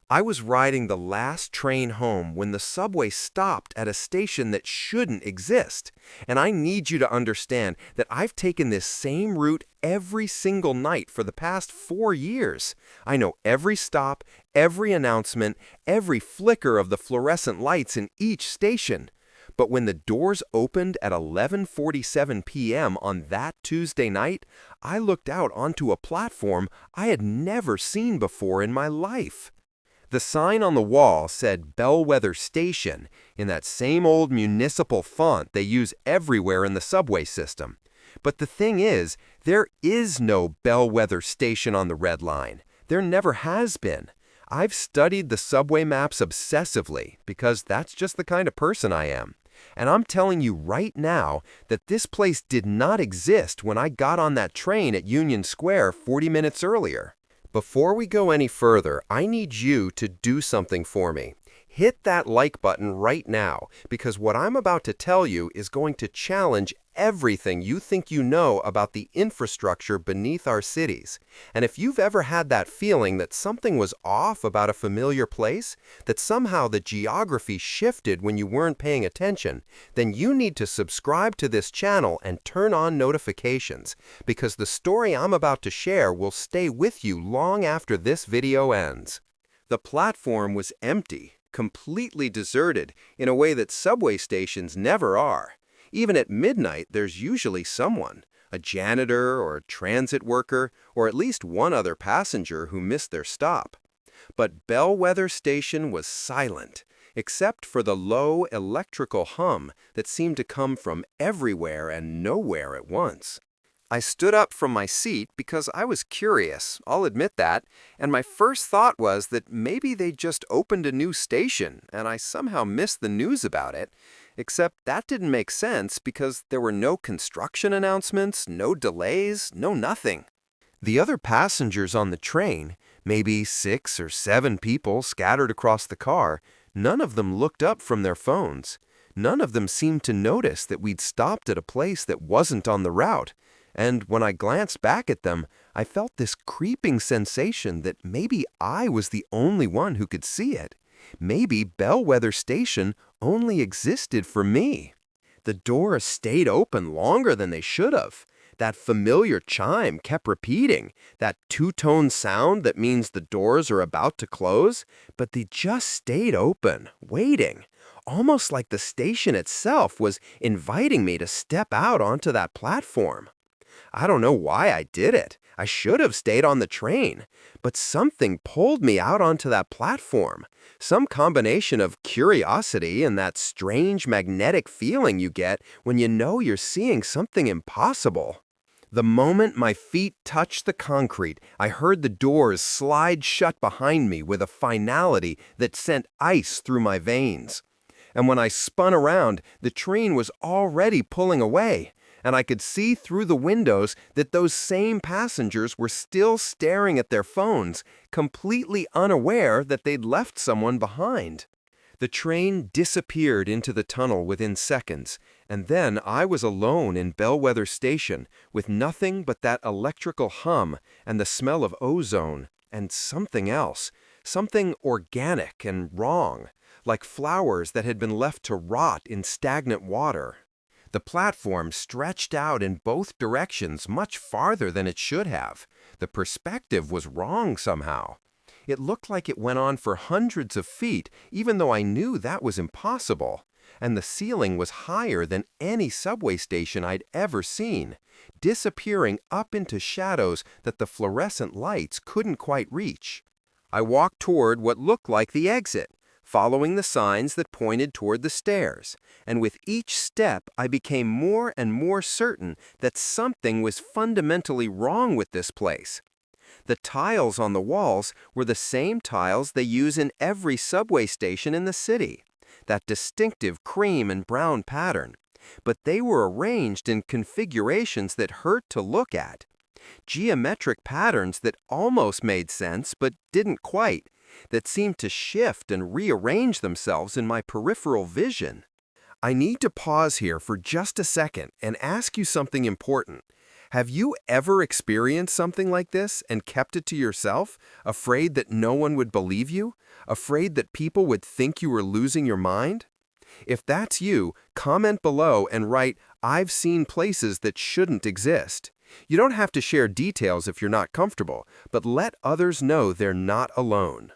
I was riding the last train home when the subway stopped at a station that shouldn't exist. And I need you to understand that I've taken this same route every single night for the past 4 years. I know every stop, every announcement, every flicker of the fluorescent lights in each station. But when the doors opened at 11:47 p.m. on that Tuesday night, I looked out onto a platform I had never seen before in my life. The sign on the wall said Bellwether Station in that same old municipal font they use everywhere in the subway system. But the thing is, there is no Bellwether Station on the Red Line. There never has been. I've studied the subway maps obsessively because that's just the kind of person I am. And I'm telling you right now that this place did not exist when I got on that train at Union Square 40 minutes earlier. Before we go any further, I need you to do something for me. Hit that like button right now, because what I'm about to tell you is going to challenge everything you think you know about the infrastructure beneath our cities. And if you've ever had that feeling that something was off about a familiar place, that somehow the geography shifted when you weren't paying attention, then you need to subscribe to this channel and turn on notifications, because the story I'm about to share will stay with you long after this video ends. The platform was empty, completely deserted in a way that subway stations never are. Even at midnight, there's usually someone, a janitor or a transit worker, or at least one other passenger who missed their stop. But Bellwether Station was silent, except for the low electrical hum that seemed to come from everywhere and nowhere at once. I stood up from my seat because I was curious, I'll admit that, and my first thought was that maybe they just opened a new station and I somehow missed the news about it, except that didn't make sense because there were no construction announcements, no delays, no nothing. The other passengers on the train, maybe 6 or 7 people scattered across the car, none of them looked up from their phones. None of them seemed to notice that we'd stopped at a place that wasn't on the route. And when I glanced back at them, I felt this creeping sensation that maybe I was the only one who could see it. Maybe Bellwether Station only existed for me. The doors stayed open longer than they should have. That familiar chime kept repeating, that two-tone sound that means the doors are about to close, but they just stayed open, waiting, almost like the station itself was inviting me to step out onto that platform. I don't know why I did it. I should have stayed on the train. But something pulled me out onto that platform. Some combination of curiosity and that strange magnetic feeling you get when you know you're seeing something impossible. The moment my feet touched the concrete, I heard the doors slide shut behind me with a finality that sent ice through my veins. And when I spun around, the train was already pulling away. And I could see through the windows that those same passengers were still staring at their phones, completely unaware that they'd left someone behind. The train disappeared into the tunnel within seconds, and then I was alone in Bellwether Station with nothing but that electrical hum and the smell of ozone and something else, something organic and wrong, like flowers that had been left to rot in stagnant water. The platform stretched out in both directions much farther than it should have. The perspective was wrong somehow. It looked like it went on for hundreds of feet, even though I knew that was impossible. And the ceiling was higher than any subway station I'd ever seen, disappearing up into shadows that the fluorescent lights couldn't quite reach. I walked toward what looked like the exit, following the signs that pointed toward the stairs, and with each step I became more and more certain that something was fundamentally wrong with this place. The tiles on the walls were the same tiles they use in every subway station in the city, that distinctive cream and brown pattern, but they were arranged in configurations that hurt to look at. Geometric patterns that almost made sense but didn't quite, that seemed to shift and rearrange themselves in my peripheral vision. I need to pause here for just a second and ask you something important. Have you ever experienced something like this and kept it to yourself, afraid that no one would believe you? Afraid that people would think you were losing your mind? If that's you, comment below and write, "I've seen places that shouldn't exist." You don't have to share details if you're not comfortable, but let others know they're not alone.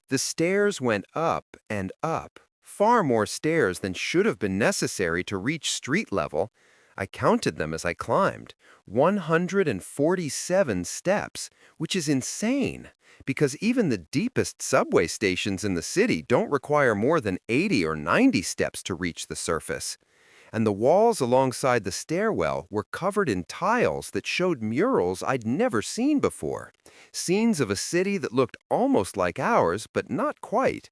The stairs went up and up, far more stairs than should have been necessary to reach street level. I counted them as I climbed, 147 steps, which is insane, because even the deepest subway stations in the city don't require more than 80 or 90 steps to reach the surface. And the walls alongside the stairwell were covered in tiles that showed murals I'd never seen before. Scenes of a city that looked almost like ours, but not quite.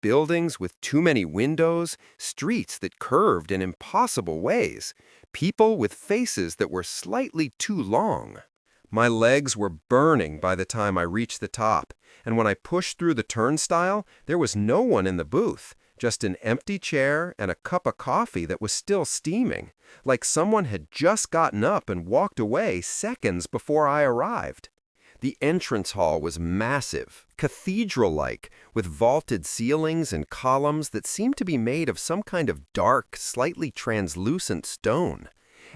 Buildings with too many windows, streets that curved in impossible ways, people with faces that were slightly too long. My legs were burning by the time I reached the top, and when I pushed through the turnstile, there was no one in the booth, just an empty chair and a cup of coffee that was still steaming, like someone had just gotten up and walked away seconds before I arrived. The entrance hall was massive, cathedral-like, with vaulted ceilings and columns that seemed to be made of some kind of dark, slightly translucent stone.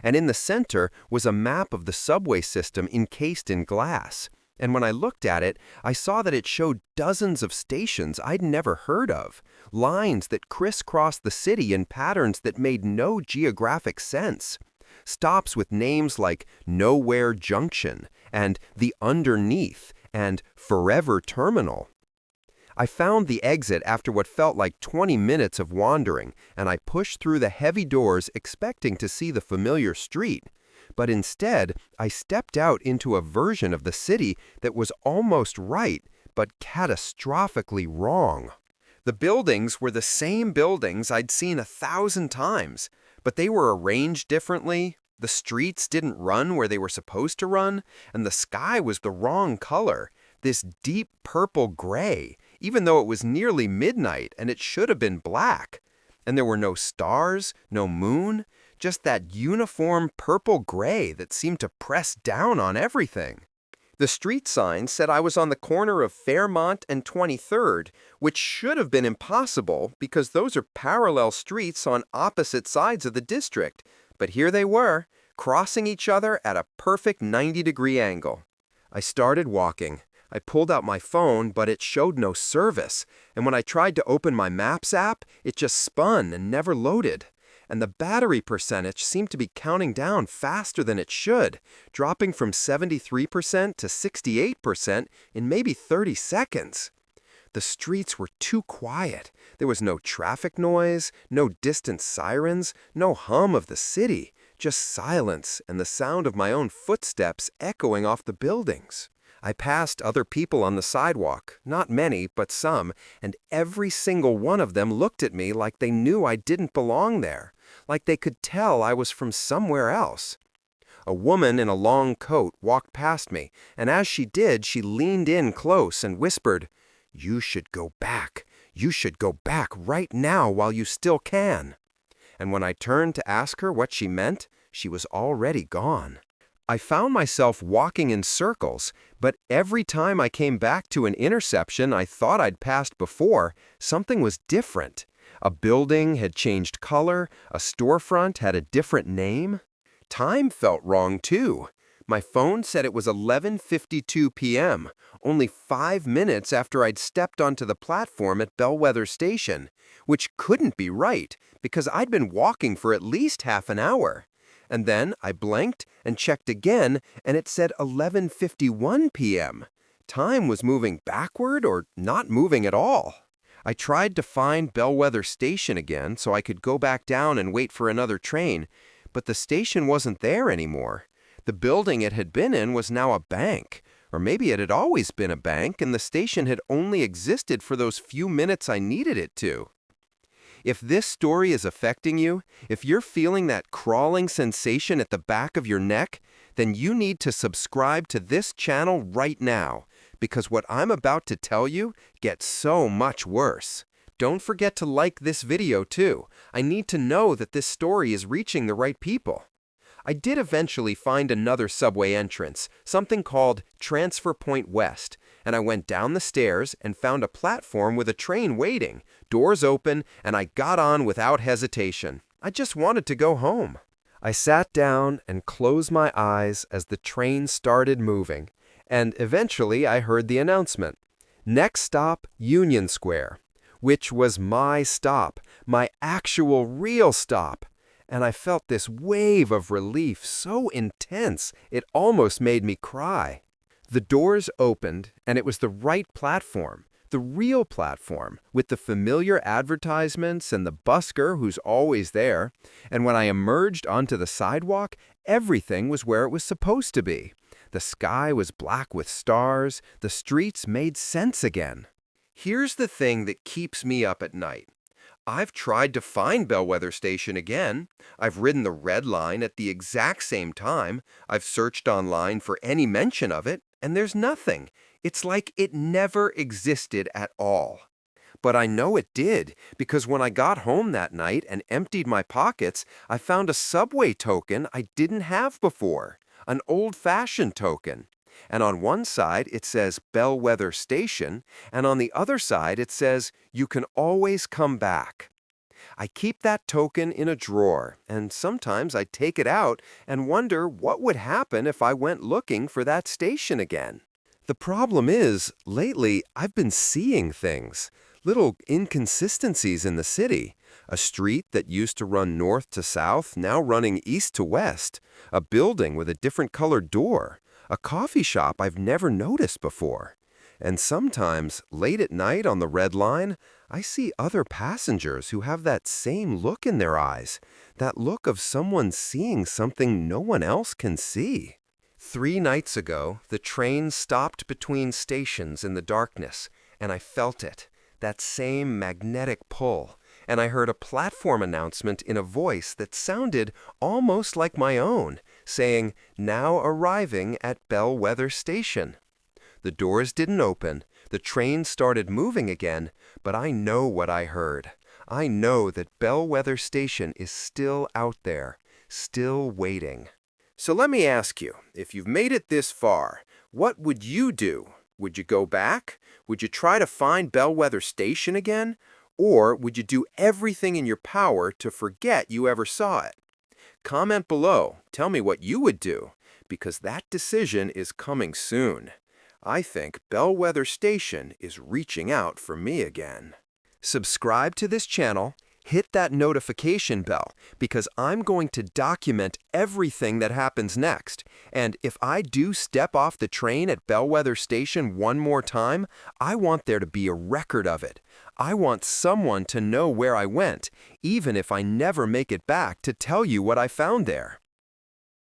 And in the center was a map of the subway system encased in glass. And when I looked at it, I saw that it showed dozens of stations I'd never heard of, lines that crisscrossed the city in patterns that made no geographic sense. Stops with names like Nowhere Junction and The Underneath and Forever Terminal. I found the exit after what felt like 20 minutes of wandering, and I pushed through the heavy doors expecting to see the familiar street. But instead, I stepped out into a version of the city that was almost right, but catastrophically wrong. The buildings were the same buildings I'd seen 1,000 times, but they were arranged differently, the streets didn't run where they were supposed to run, and the sky was the wrong color, this deep purple gray, even though it was nearly midnight and it should have been black. And there were no stars, no moon, just that uniform purple gray that seemed to press down on everything. The street sign said I was on the corner of Fairmont and 23rd, which should have been impossible because those are parallel streets on opposite sides of the district. But here they were, crossing each other at a perfect 90-degree angle. I started walking. I pulled out my phone, but it showed no service. And when I tried to open my Maps app, it just spun and never loaded. And the battery percentage seemed to be counting down faster than it should, dropping from 73% to 68% in maybe 30 seconds. The streets were too quiet. There was no traffic noise, no distant sirens, no hum of the city, just silence and the sound of my own footsteps echoing off the buildings. I passed other people on the sidewalk, not many, but some, and every single one of them looked at me like they knew I didn't belong there, like they could tell I was from somewhere else. A woman in a long coat walked past me, and as she did, she leaned in close and whispered, "You should go back. You should go back right now while you still can." And when I turned to ask her what she meant, she was already gone. I found myself walking in circles, but every time I came back to an intersection I thought I'd passed before, something was different. A building had changed color, a storefront had a different name. Time felt wrong too. My phone said it was 11:52 p.m., only 5 minutes after I'd stepped onto the platform at Bellwether Station, which couldn't be right because I'd been walking for at least half an hour. And then I blinked and checked again, and it said 11:51 p.m. Time was moving backward or not moving at all. I tried to find Bellwether Station again so I could go back down and wait for another train, but the station wasn't there anymore. The building it had been in was now a bank, or maybe it had always been a bank and the station had only existed for those few minutes I needed it to. If this story is affecting you, if you're feeling that crawling sensation at the back of your neck, then you need to subscribe to this channel right now, because what I'm about to tell you gets so much worse. Don't forget to like this video too. I need to know that this story is reaching the right people. I did eventually find another subway entrance, something called Transfer Point West, and I went down the stairs and found a platform with a train waiting, doors open, and I got on without hesitation. I just wanted to go home. I sat down and closed my eyes as the train started moving, and eventually I heard the announcement. Next stop, Union Square, which was my stop, my actual real stop. And I felt this wave of relief so intense it almost made me cry. The doors opened, and it was the right platform, the real platform, with the familiar advertisements and the busker who's always there. And when I emerged onto the sidewalk, everything was where it was supposed to be. The sky was black with stars, the streets made sense again. Here's the thing that keeps me up at night. I've tried to find Bellwether Station again. I've ridden the Red Line at the exact same time. I've searched online for any mention of it, and there's nothing. It's like it never existed at all. But I know it did, because when I got home that night and emptied my pockets, I found a subway token I didn't have before, an old-fashioned token. And on one side, it says Bellwether Station, and on the other side, it says, you can always come back. I keep that token in a drawer, and sometimes I take it out and wonder what would happen if I went looking for that station again. The problem is, lately, I've been seeing things, little inconsistencies in the city. A street that used to run north to south, now running east to west. A building with a different colored door. A coffee shop I've never noticed before. And sometimes, late at night on the Red Line, I see other passengers who have that same look in their eyes, that look of someone seeing something no one else can see. 3 nights ago, the train stopped between stations in the darkness, and I felt it, that same magnetic pull, and I heard a platform announcement in a voice that sounded almost like my own, saying, "Now arriving at Bellwether Station." The doors didn't open, the train started moving again, but I know what I heard. I know that Bellwether Station is still out there, still waiting. So let me ask you, if you've made it this far, what would you do? Would you go back? Would you try to find Bellwether Station again? Or would you do everything in your power to forget you ever saw it? Comment below, tell me what you would do, because that decision is coming soon. I think Bellwether Station is reaching out for me again. Subscribe to this channel, hit that notification bell, because I'm going to document everything that happens next. And if I do step off the train at Bellwether Station one more time, I want there to be a record of it. I want someone to know where I went, even if I never make it back to tell you what I found there.